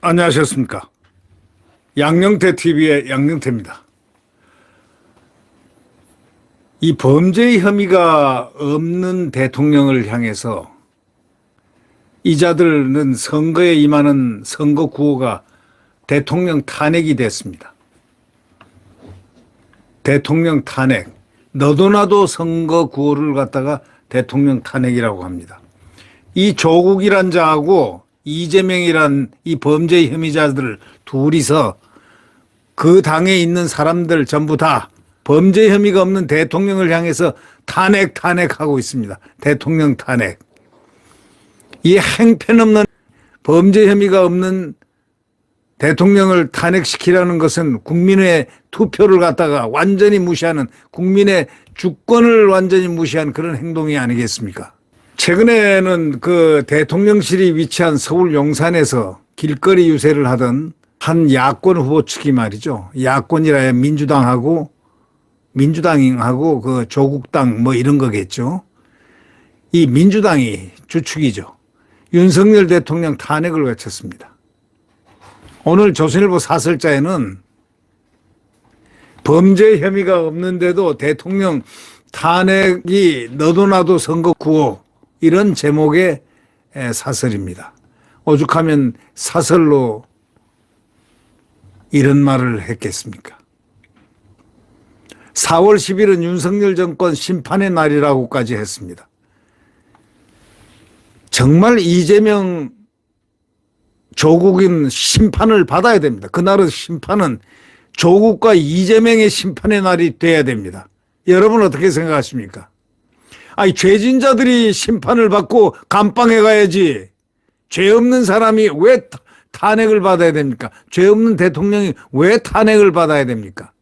안녕하셨습니까? 양영태 TV의 양영태입니다. 이 범죄 혐의가 없는 대통령을 향해서 이자들은 선거에 임하는 선거 구호가 대통령 탄핵이 됐습니다. 대통령 탄핵, 너도 나도 선거 구호를 갖다가 대통령 탄핵이라고 합니다. 이 조국이란 자하고 이재명이란 이 범죄 혐의자들 둘이서 그 당에 있는 사람들 전부 다 범죄 혐의가 없는 대통령을 향해서 탄핵하고 있습니다. 대통령 탄핵. 이 행편없는 범죄 혐의가 없는 대통령을 탄핵시키라는 것은 국민의 투표를 갖다가 완전히 무시하는, 국민의 주권을 완전히 무시한 그런 행동이 아니겠습니까? 최근에는 그 대통령실이 위치한 서울 용산에서 길거리 유세를 하던 한 야권 후보 측이 말이죠. 야권이라 해 민주당하고 그 조국당 뭐 이런 거겠죠. 이 민주당이 주축이죠. 윤석열 대통령 탄핵을 외쳤습니다. 오늘 조선일보 사설자에는 범죄 혐의가 없는데도 대통령 탄핵이 너도 나도 선거 구호, 이런 제목의 사설입니다. 오죽하면 사설로 이런 말을 했겠습니까? 4월 10일은 윤석열 정권 심판의 날이라고까지 했습니다. 정말 이재명 조국인 심판을 받아야 됩니다. 그날의 심판은 조국과 이재명의 심판의 날이 돼야 됩니다. 여러분 어떻게 생각하십니까? 아니, 죄진자들이 심판을 받고 감방에 가야지. 죄 없는 사람이 왜 탄핵을 받아야 됩니까? 죄 없는 대통령이 왜 탄핵을 받아야 됩니까?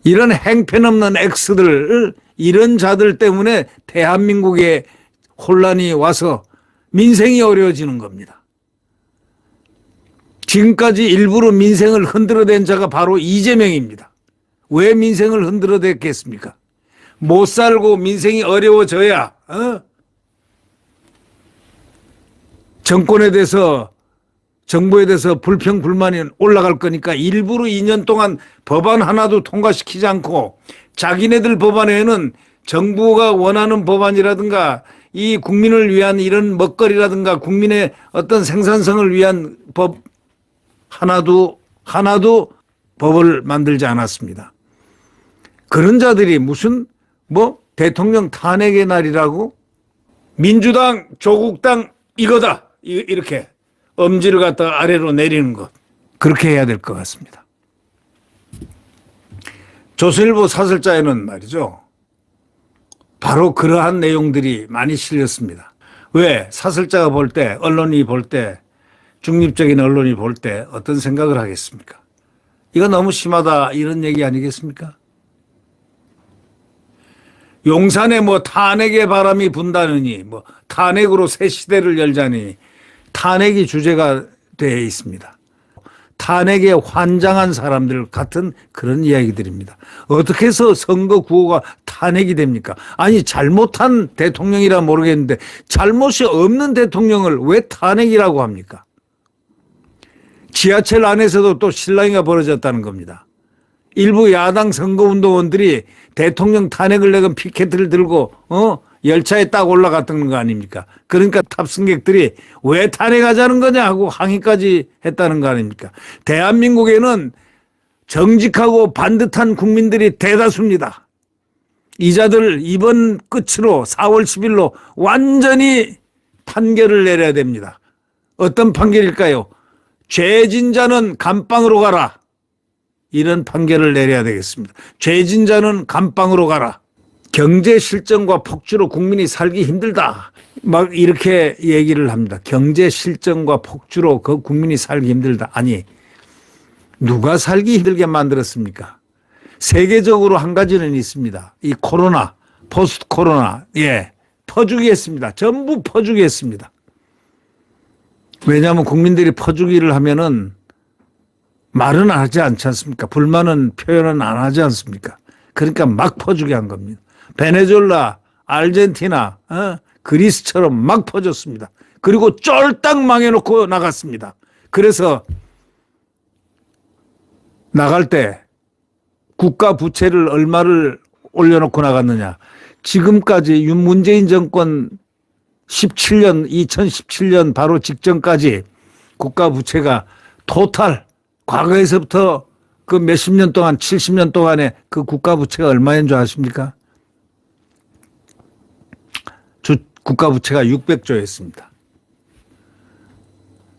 이런 행편없는 X들, 이런 자들 때문에 대한민국에 혼란이 와서 민생이 어려워지는 겁니다. 지금까지 일부러 민생을 흔들어댄 자가 바로 이재명입니다. 왜 민생을 흔들어댔겠습니까? 못 살고 민생이 어려워져야 정권에 대해서, 정부에 대해서 불평 불만이 올라갈 거니까 일부러 2년 동안 법안 하나도 통과시키지 않고 자기네들 법안에는 정부가 원하는 법안이라든가 이 국민을 위한 이런 먹거리라든가 국민의 어떤 생산성을 위한 법 하나도 법을 만들지 않았습니다. 그런 자들이 무슨 대통령 탄핵의 날이라고 민주당, 조국당 이거다, 이렇게 엄지를 갖다가 아래로 내리는 것, 그렇게 해야 될 것 같습니다. 조선일보 사설자에는 말이죠, 바로 그러한 내용들이 많이 실렸습니다. 왜? 사설자가 볼 때, 언론이 볼 때, 중립적인 언론이 볼 때 어떤 생각을 하겠습니까? 이거 너무 심하다, 이런 얘기 아니겠습니까? 용산에 탄핵의 바람이 분다느니, 탄핵으로 새 시대를 열자니, 탄핵이 주제가 되어 있습니다. 탄핵에 환장한 사람들 같은 그런 이야기들입니다. 어떻게 해서 선거 구호가 탄핵이 됩니까? 아니, 잘못한 대통령이라 모르겠는데 잘못이 없는 대통령을 왜 탄핵이라고 합니까? 지하철 안에서도 또 실랑이가 벌어졌다는 겁니다. 일부 야당 선거운동원들이 대통령 탄핵을 내건 피켓을 들고 열차에 딱 올라갔던 거 아닙니까? 그러니까 탑승객들이 왜 탄핵하자는 거냐 하고 항의까지 했다는 거 아닙니까? 대한민국에는 정직하고 반듯한 국민들이 대다수입니다. 이자들 이번 끝으로 4월 10일로 완전히 판결을 내려야 됩니다. 어떤 판결일까요? 죄진 자는 감방으로 가라. 이런 판결을 내려야 되겠습니다. 죄진 자는 감방으로 가라. 경제 실정과 폭주로 국민이 살기 힘들다. 막 이렇게 얘기를 합니다. 경제 실정과 폭주로 그 국민이 살기 힘들다. 아니, 누가 살기 힘들게 만들었습니까? 세계적으로 한 가지는 있습니다. 이 코로나, 포스트 코로나, 퍼주기했습니다. 전부 퍼주기했습니다. 왜냐하면 국민들이 퍼주기를 하면은 말은 하지 않지 않습니까? 불만은 표현은 안 하지 않습니까? 그러니까 막 퍼주게 한 겁니다. 베네수엘라, 아르헨티나, 그리스처럼 막 퍼졌습니다. 그리고 쫄딱 망해놓고 나갔습니다. 그래서 나갈 때 국가 부채를 얼마를 올려놓고 나갔느냐. 지금까지 문재인 정권 2017년 바로 직전까지 국가 부채가 토탈 과거에서부터 그 몇십 년 동안 70년 동안에 그 국가 부채가 얼마인 줄 아십니까? 국가 부채가 600조였습니다.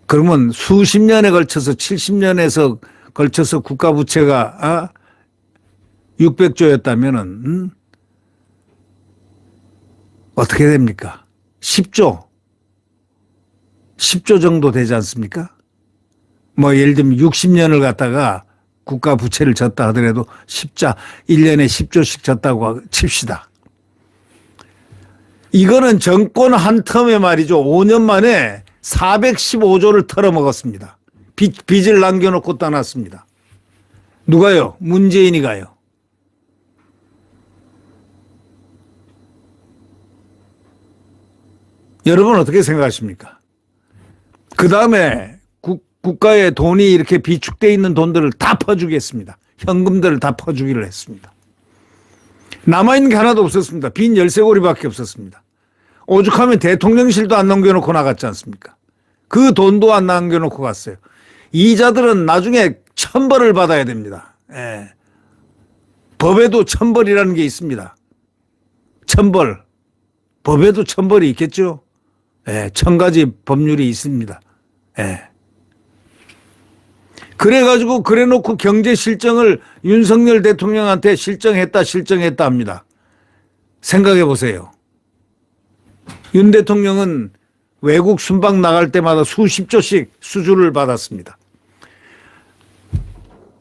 그러면 수십 년에 걸쳐서 70년에서 걸쳐서 국가 부채가 600조였다면은 어떻게 됩니까? 10조 정도 되지 않습니까? 뭐 예를 들면 60년을 갖다가 국가 부채를 졌다 하더라도 1년에 10조씩 졌다고 칩시다. 이거는 정권 한 텀에 말이죠. 5년 만에 415조를 털어먹었습니다. 빚을 남겨놓고 떠났습니다. 누가요? 문재인이 가요. 여러분 어떻게 생각하십니까? 그 다음에 국가의 돈이 이렇게 비축되어 있는 돈들을 다 퍼주겠습니다. 현금들을 다 퍼주기를 했습니다. 남아있는 게 하나도 없었습니다. 빈 열쇠고리밖에 없었습니다. 오죽하면 대통령실도 안 남겨놓고 나갔지 않습니까? 그 돈도 안 남겨놓고 갔어요. 이자들은 나중에 천벌을 받아야 됩니다. 예. 법에도 천벌이라는 게 있습니다. 천벌. 법에도 천벌이 있겠죠. 예. 1000가지 법률이 있습니다. 예. 그래가지고 그래놓고 경제 실정을 윤석열 대통령한테 실정했다 합니다. 생각해 보세요. 윤 대통령은 외국 순방 나갈 때마다 수십조씩 수주를 받았습니다.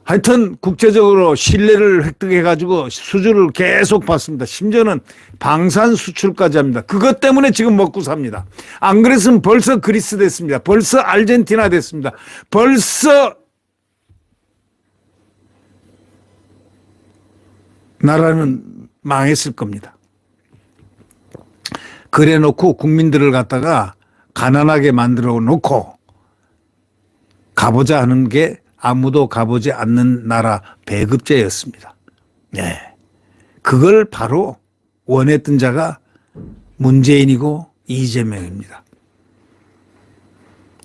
하여튼 국제적으로 신뢰를 획득해가지고 수주를 계속 받습니다. 심지어는 방산 수출까지 합니다. 그것 때문에 지금 먹고 삽니다. 안 그랬으면 벌써 그리스 됐습니다. 벌써 아르헨티나 됐습니다. 벌써 나라는 망했을 겁니다. 그래 놓고 국민들을 갖다가 가난하게 만들어 놓고 가보자 하는 게 아무도 가보지 않는 나라 배급제였습니다. 네. 그걸 바로 원했던 자가 문재인이고 이재명입니다.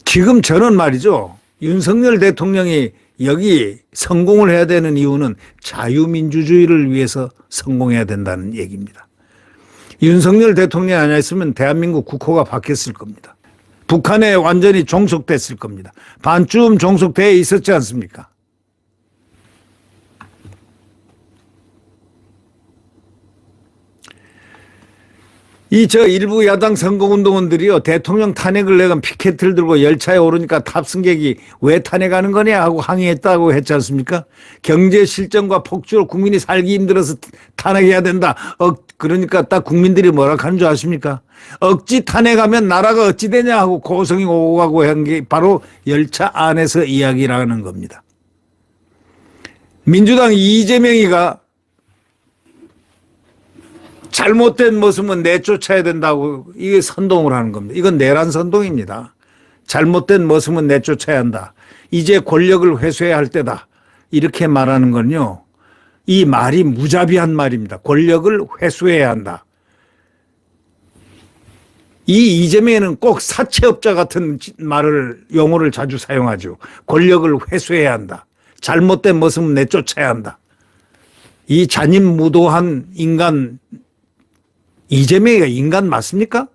지금 저는 말이죠. 윤석열 대통령이 여기 성공을 해야 되는 이유는 자유민주주의를 위해서 성공해야 된다는 얘기입니다. 윤석열 대통령이 아니었으면 대한민국 국호가 바뀌었을 겁니다. 북한에 완전히 종속됐을 겁니다. 반쯤 종속되어 있었지 않습니까? 일부 야당 선거운동원들이요, 대통령 탄핵을 내건 피켓을 들고 열차에 오르니까 탑승객이 왜 탄핵하는 거냐 하고 항의했다고 했지 않습니까? 경제 실정과 폭주로 국민이 살기 힘들어서 탄핵해야 된다. 그러니까 딱 국민들이 뭐라 하는 줄 아십니까? 억지 탄핵하면 나라가 어찌 되냐 하고 고성이 오고 가고 한 게 바로 열차 안에서 이야기라는 겁니다. 민주당 이재명이가 잘못된 모습은 내쫓아야 된다고 이게 선동을 하는 겁니다. 이건 내란 선동입니다. 잘못된 모습은 내쫓아야 한다. 이제 권력을 회수해야 할 때다. 이렇게 말하는 건요. 이 말이 무자비한 말입니다. 권력을 회수해야 한다. 이 이재명은 꼭 사채업자 같은 용어를 자주 사용하죠. 권력을 회수해야 한다. 잘못된 모습은 내쫓아야 한다. 이 잔인무도한 인간 이재명이가 인간 맞습니까?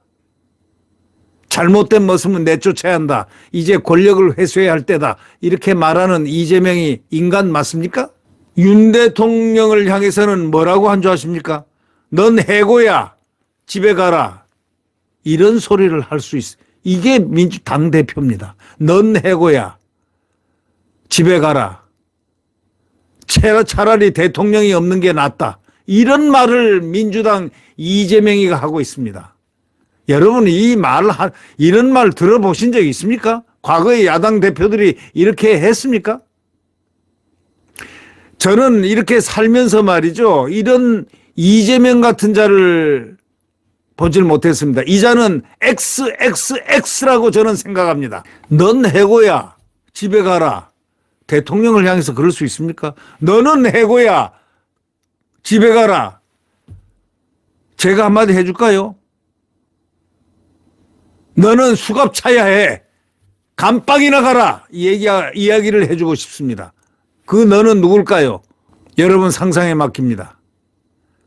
잘못된 모습은 내쫓아야 한다. 이제 권력을 회수해야 할 때다. 이렇게 말하는 이재명이 인간 맞습니까? 윤 대통령을 향해서는 뭐라고 한 줄 아십니까? 넌 해고야. 집에 가라. 이런 소리를 할 수 있어. 이게 민주당 대표입니다. 넌 해고야. 집에 가라. 차라리 대통령이 없는 게 낫다. 이런 말을 민주당 이재명이가 하고 있습니다. 여러분 이런 말 들어보신 적 있습니까? 과거에 야당 대표들이 이렇게 했습니까? 저는 이렇게 살면서 말이죠. 이런 이재명 같은 자를 보질 못했습니다. 이 자는 XXX라고 저는 생각합니다. 넌 해고야. 집에 가라. 대통령을 향해서 그럴 수 있습니까? 너는 해고야. 집에 가라. 제가 한마디 해줄까요? 너는 수갑 차야 해. 감방이나 가라. 이야기를 해주고 싶습니다. 그 너는 누굴까요? 여러분 상상에 맡깁니다.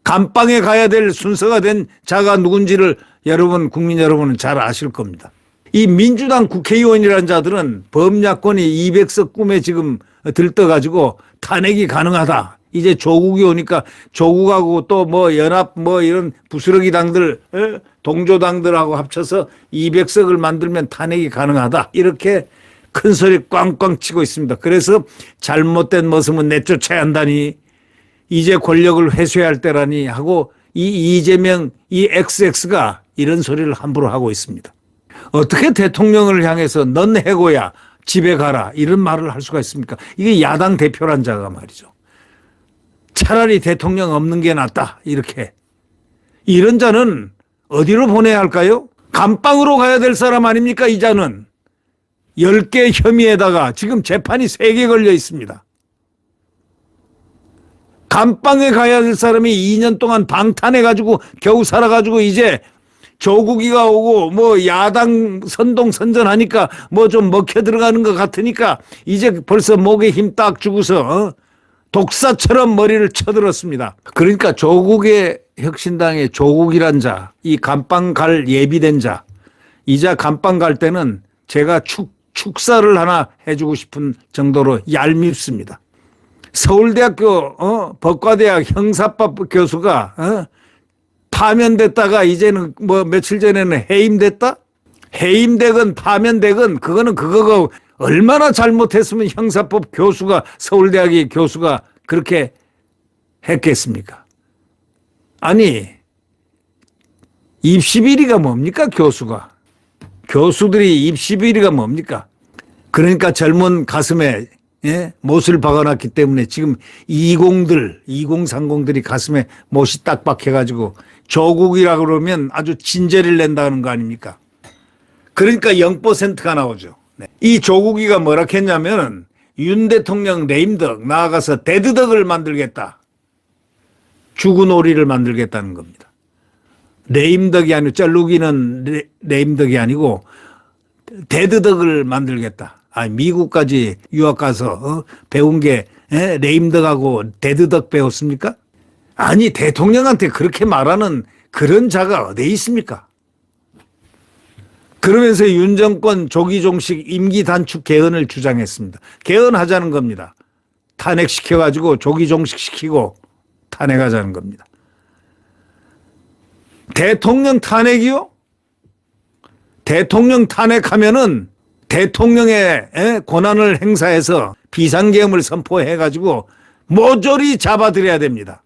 감방에 가야 될 순서가 된 자가 누군지를 국민 여러분은 잘 아실 겁니다. 이 민주당 국회의원이라는 자들은 범야권이 200석 꿈에 지금 들떠가지고 탄핵이 가능하다. 이제 조국이 오니까 조국하고 또 뭐 연합 뭐 이런 부스러기 당들, 동조당들하고 합쳐서 200석을 만들면 탄핵이 가능하다. 이렇게 큰 소리 꽝꽝 치고 있습니다. 그래서 잘못된 모습은 내쫓아야 한다니, 이제 권력을 회수해야 할 때라니 하고 이 이재명, 이 XX가 이런 소리를 함부로 하고 있습니다. 어떻게 대통령을 향해서 넌 해고야, 집에 가라 이런 말을 할 수가 있습니까? 이게 야당 대표란 자가 말이죠. 차라리 대통령 없는 게 낫다 이렇게. 이런 자는 어디로 보내야 할까요? 감방으로 가야 될 사람 아닙니까? 이 자는 10개 혐의에다가 지금 재판이 3개 걸려 있습니다. 감방에 가야 될 사람이 2년 동안 방탄해가지고 겨우 살아가지고 이제 조국이가 오고 뭐 야당 선동선전하니까 뭐 좀 먹혀 들어가는 것 같으니까 이제 벌써 목에 힘 딱 주고서 독사처럼 머리를 쳐들었습니다. 그러니까 조국의 혁신당의 조국이란 자, 이 감방 갈 예비된 자, 이자 감방 갈 때는 제가 축사를 하나 해주고 싶은 정도로 얄밉습니다. 서울대학교 법과대학 형사법 교수가 파면됐다가 이제는 뭐 며칠 전에는 해임됐다? 해임되건 파면되건 그거는 그거고, 얼마나 잘못했으면 형사법 교수가, 서울대학의 교수가 그렇게 했겠습니까? 아니, 입시비리가 뭡니까, 교수가? 교수들이 입시비리가 뭡니까? 그러니까 젊은 가슴에 못을 박아놨기 때문에 지금 2030들이 가슴에 못이 딱 박혀가지고 조국이라고 그러면 아주 진재를 낸다는 거 아닙니까? 그러니까 0%가 나오죠. 네. 이 조국이가 뭐라 했냐면은 윤 대통령 레임덕 나아가서 데드덕을 만들겠다. 죽은 오리를 만들겠다는 겁니다. 레임덕이 아니고 쩔룩이는 레임덕이 아니고 데드덕을 만들겠다. 미국까지 유학 가서 배운 게 레임덕하고 데드덕 배웠습니까? 아니, 대통령한테 그렇게 말하는 그런 자가 어디 있습니까? 그러면서 윤 정권 조기종식 임기 단축 개헌을 주장했습니다. 개헌하자는 겁니다. 탄핵시켜가지고 조기종식시키고 탄핵하자는 겁니다. 대통령 탄핵이요? 대통령 탄핵하면은 대통령의 권한을 행사해서 비상계엄을 선포해가지고 모조리 잡아들여야 됩니다.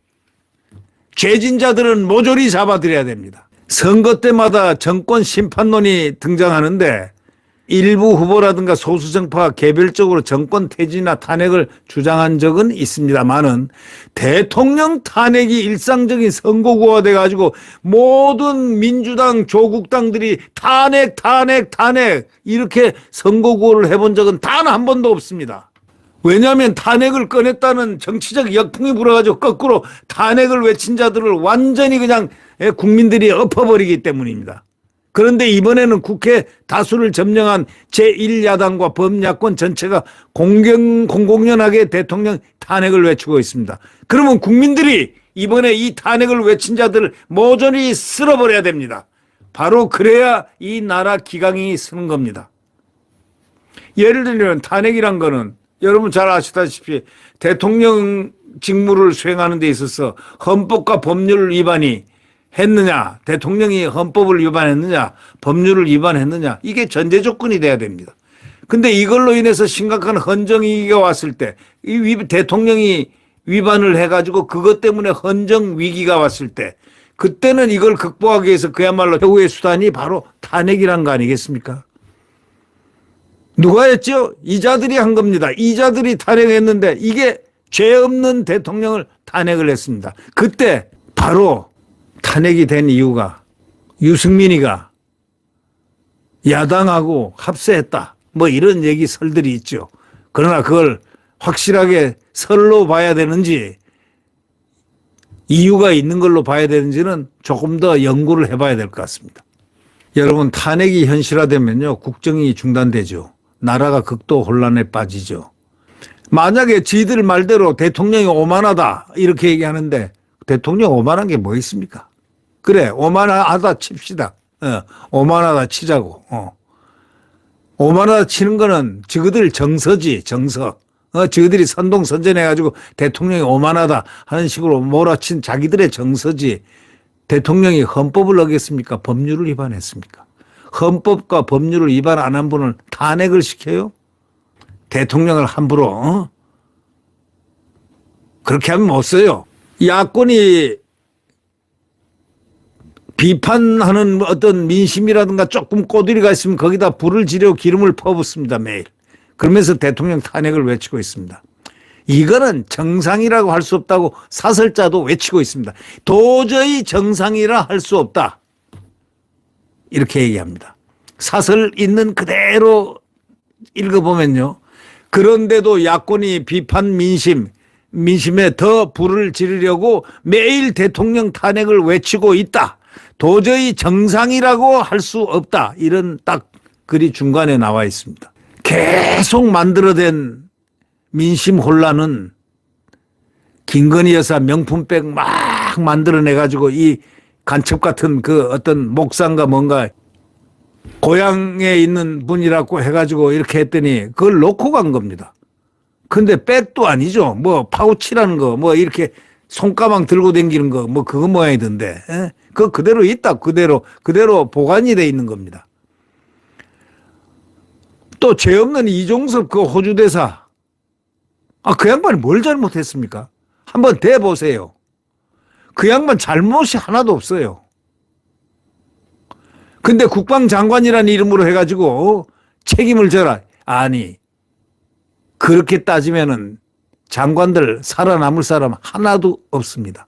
죄진자들은 모조리 잡아들여야 됩니다. 선거 때마다 정권 심판론이 등장하는데 일부 후보라든가 소수정파가 개별적으로 정권 퇴진이나 탄핵을 주장한 적은 있습니다만은 대통령 탄핵이 일상적인 선거구가 돼가지고 모든 민주당, 조국당들이 탄핵 이렇게 선거구를 해본 적은 단 한 번도 없습니다. 왜냐하면 탄핵을 꺼냈다는 정치적 역풍이 불어가지고 거꾸로 탄핵을 외친 자들을 완전히 그냥 국민들이 엎어버리기 때문입니다. 그런데 이번에는 국회 다수를 점령한 제1야당과 범야권 전체가 공공연하게 대통령 탄핵을 외치고 있습니다. 그러면 국민들이 이번에 이 탄핵을 외친 자들을 모조리 쓸어버려야 됩니다. 바로 그래야 이 나라 기강이 서는 겁니다. 예를 들면 탄핵이란 거는 여러분 잘 아시다시피 대통령 직무를 수행하는 데 있어서 헌법과 법률 위반이 했느냐, 대통령이 헌법을 위반했느냐, 법률을 위반했느냐, 이게 전제 조건이 돼야 됩니다. 근데 이걸로 인해서 심각한 헌정위기가 왔을 때, 이 대통령이 위반을 해가지고 그것 때문에 헌정위기가 왔을 때, 그때는 이걸 극복하기 위해서 그야말로 최후의 수단이 바로 탄핵이란 거 아니겠습니까? 누가 했죠? 이자들이 한 겁니다. 이자들이 탄핵했는데 이게 죄 없는 대통령을 탄핵을 했습니다. 그때 바로 탄핵이 된 이유가 유승민이가 야당하고 합세했다. 뭐 이런 얘기 설들이 있죠. 그러나 그걸 확실하게 설로 봐야 되는지 이유가 있는 걸로 봐야 되는지는 조금 더 연구를 해봐야 될 것 같습니다. 여러분, 탄핵이 현실화되면요, 국정이 중단되죠. 나라가 극도 혼란에 빠지죠. 만약에 지들 말대로 대통령이 오만하다 이렇게 얘기하는데 대통령 오만한 게 뭐 있습니까? 그래, 오만하다 칩시다. 오만하다 치자고. 오만하다 치는 거는 저그들 정서지, 정서. 저희들이 선동선전해가지고 대통령이 오만하다 하는 식으로 몰아친 자기들의 정서지. 대통령이 헌법을 어겼습니까? 법률을 위반했습니까? 헌법과 법률을 위반 안 한 분을 탄핵을 시켜요? 대통령을 함부로 그렇게 하면 못 써요. 야권이 비판하는 어떤 민심이라든가 조금 꼬투리가 있으면 거기다 불을 지르고 기름을 퍼붓습니다. 매일. 그러면서 대통령 탄핵을 외치고 있습니다. 이거는 정상이라고 할 수 없다고 사설자도 외치고 있습니다. 도저히 정상이라 할 수 없다. 이렇게 얘기합니다. 사설 있는 그대로 읽어보면요. 그런데도 야권이 비판 민심에 더 불을 지르려고 매일 대통령 탄핵을 외치고 있다. 도저히 정상이라고 할 수 없다. 이런 딱 글이 중간에 나와 있습니다. 계속 만들어낸 민심 혼란은 김건희 여사 명품백 막 만들어내가지고 이 간첩 같은 그 어떤 목상가 뭔가 고향에 있는 분이라고 해가지고 이렇게 했더니 그걸 놓고 간 겁니다. 근데 백도 아니죠. 뭐 파우치라는 거, 뭐 이렇게 손가방 들고 다니는 거, 뭐 그거 모양이던데. 그거 그대로 있다. 그대로 보관이 돼 있는 겁니다. 또 죄 없는 이종섭 그 호주 대사. 그 양반이 뭘 잘못했습니까? 한번 대보세요. 그 양반 잘못이 하나도 없어요. 근데 국방장관이라는 이름으로 해가지고 책임을 져라. 아니, 그렇게 따지면은 장관들 살아남을 사람 하나도 없습니다.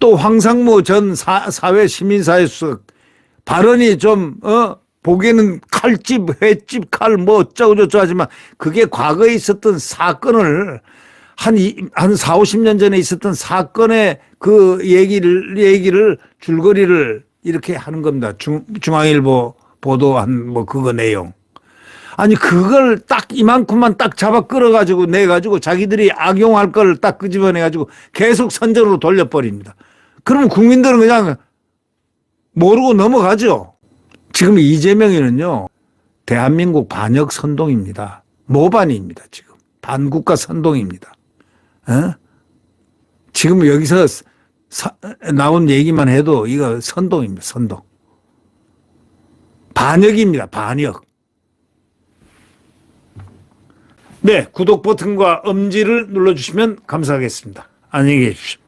또 황상무 전 사회 시민사회 수석 발언이 좀 보기에는 칼집, 횟집, 칼 뭐 어쩌고저쩌고 하지만 그게 과거에 있었던 사건을 한 4, 50년 전에 있었던 사건의 그 얘기를 줄거리를 이렇게 하는 겁니다. 중앙일보 보도한 뭐 그거 내용. 아니 그걸 딱 이만큼만 딱 잡아 끌어가지고 내가지고 자기들이 악용할 걸 딱 끄집어내가지고 계속 선전으로 돌려버립니다. 그러면 국민들은 그냥 모르고 넘어가죠. 지금 이재명이는요, 대한민국 반역 선동입니다. 모반입니다. 지금 반국가 선동입니다. 지금 여기서 나온 얘기만 해도 이거 선동입니다. 선동. 반역입니다. 반역. 네, 구독 버튼과 엄지를 눌러주시면 감사하겠습니다. 안녕히 계십시오.